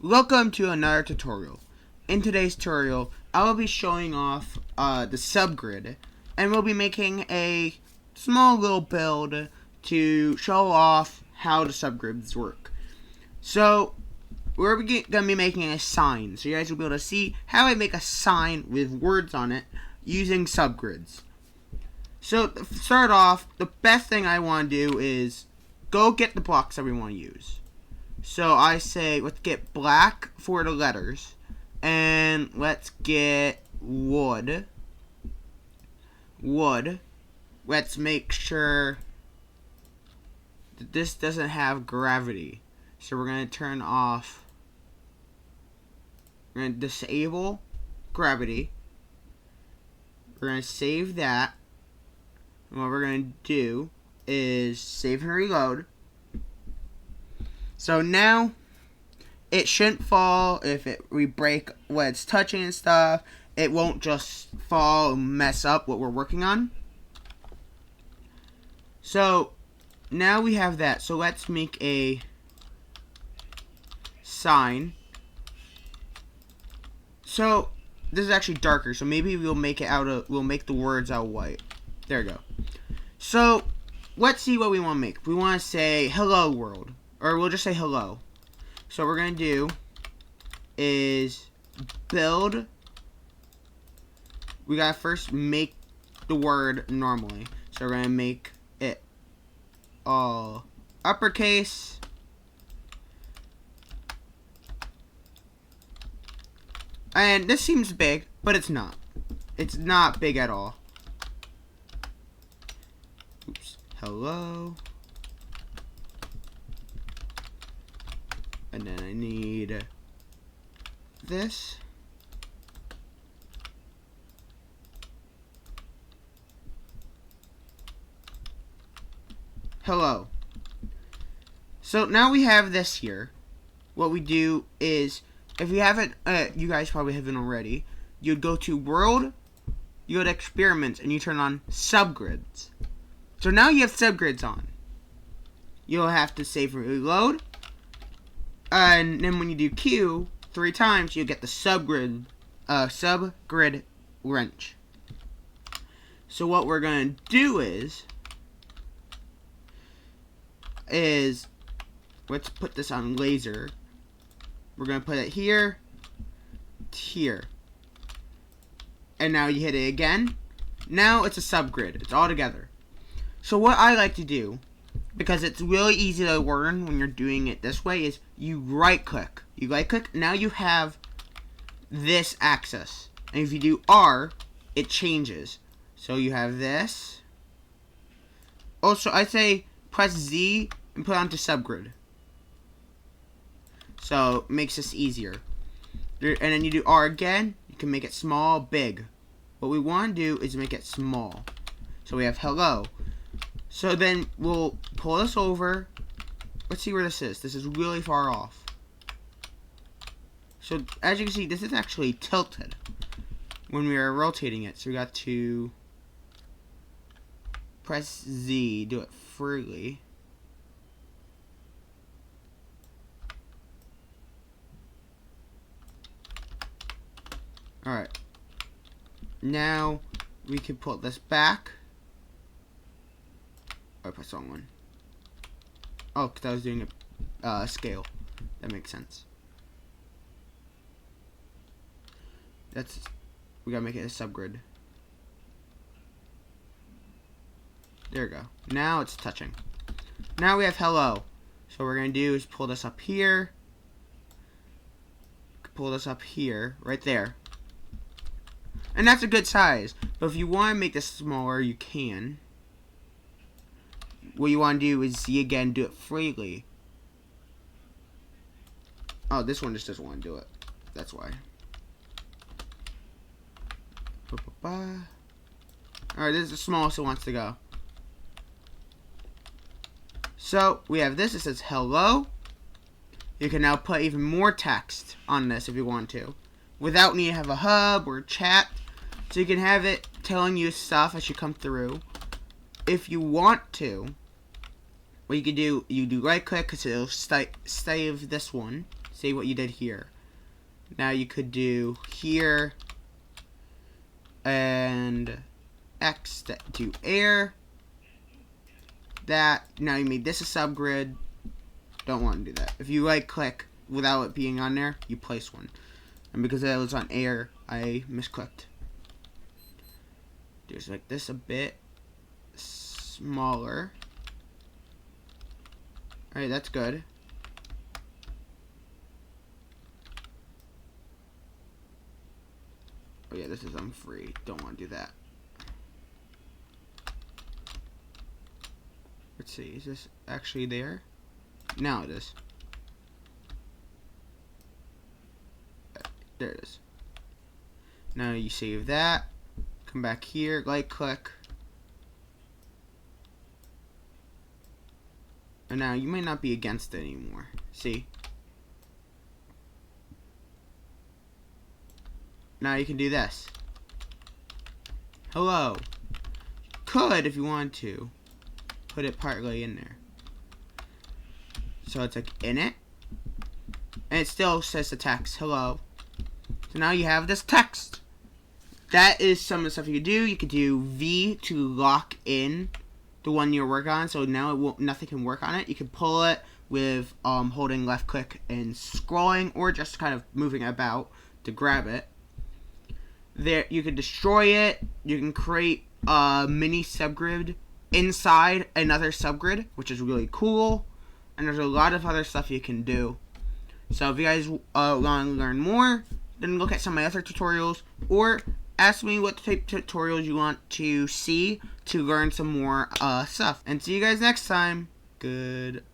Welcome to another tutorial. In today's tutorial, I will be showing off the subgrid, and we'll be making a small little build to show off how the subgrids work. So, we're going to be making a sign, so you guys will be able to see how I make a sign with words on it using subgrids. So, to start off, the best thing I want to do is go get the blocks that we want to use. So I say, let's get black for the letters, and let's get wood. Let's make sure that this doesn't have gravity. So we're going to turn off, we're going to disable gravity. We're going to save that. And what we're going to do is save and reload. So now, it shouldn't fall if we break what it's touching and stuff. It won't just fall and mess up what we're working on. So, now we have that. So let's make a sign. So, this is actually darker. So maybe we'll make the words out white. There we go. So, let's see what we want to make. We want to say, hello world. Or we'll just say hello. So what we're going to do is build. We got to first make the word normally. So we're going to make it all uppercase. And this seems big, but it's not. It's not big at all. Oops. Hello. And then I need this. Hello. So now we have this here. What we do is, if you haven't, you guys probably haven't already, you'd go to World, you go to Experiments, and you turn on Subgrids. So now you have subgrids on. You'll have to save and reload. And then when you do Q 3 times, you get the subgrid wrench. So what we're gonna do is let's put this on laser. We're gonna put it here, here, and now you hit it again. Now it's a subgrid. It's all together. So what I like to do, because it's really easy to learn when you're doing it this way, is you right click. You right click, now you have this axis. And if you do R, it changes. So you have this. Also, I say press Z and put it onto subgrid. So it makes this easier. And then you do R again, you can make it small, big. What we want to do is make it small. So we have hello. So then we'll pull this over. Let's see where this is. This is really far off. So as you can see, this is actually tilted when we are rotating it. So we got to press Z, do it freely. Alright. Now we can pull this back. Oh, I pressed the wrong one. Oh, because I was doing a scale. That makes sense. We gotta make it a subgrid. There we go. Now it's touching. Now we have hello. So what we're gonna do is pull this up here. Pull this up here, right there. And that's a good size. But if you want to make this smaller, you can. What you want to do is Z again, do it freely. Oh, this one just doesn't want to do it. That's why. Alright, this is the smallest it wants to go. So, we have this. It says hello. You can now put even more text on this if you want to, without needing to have a hub or chat. So you can have it telling you stuff as you come through. If you want to, what you can do, you do right click because it'll save this one. See what you did here. Now you could do here and X to air. That. Now you made this a subgrid. Don't want to do that. If you right click without it being on there, you place one. And because it was on air, I misclicked. Just like this a bit smaller. Alright, that's good. Oh yeah, this is unfree. Don't want to do that. Let's see, is this actually there? Now it is. There it is. Now you save that. Come back here, right click. And now you might not be against it anymore. See? Now you can do this. Hello. Could, if you want to, put it partly in there. So it's like in it. And it still says the text, hello. So now you have this text. That is some of the stuff you could do. You could do V to lock in the one you're working on, so now it won't, nothing can work on it. You can pull it with holding left click and scrolling, or just kind of moving about to grab it. There, you can destroy it. You can create a mini subgrid inside another subgrid, which is really cool. And there's a lot of other stuff you can do. So if you guys want to learn more, then look at some of my other tutorials, or ask me what type of tutorials you want to see to learn some more stuff. And see you guys next time. Goodbye.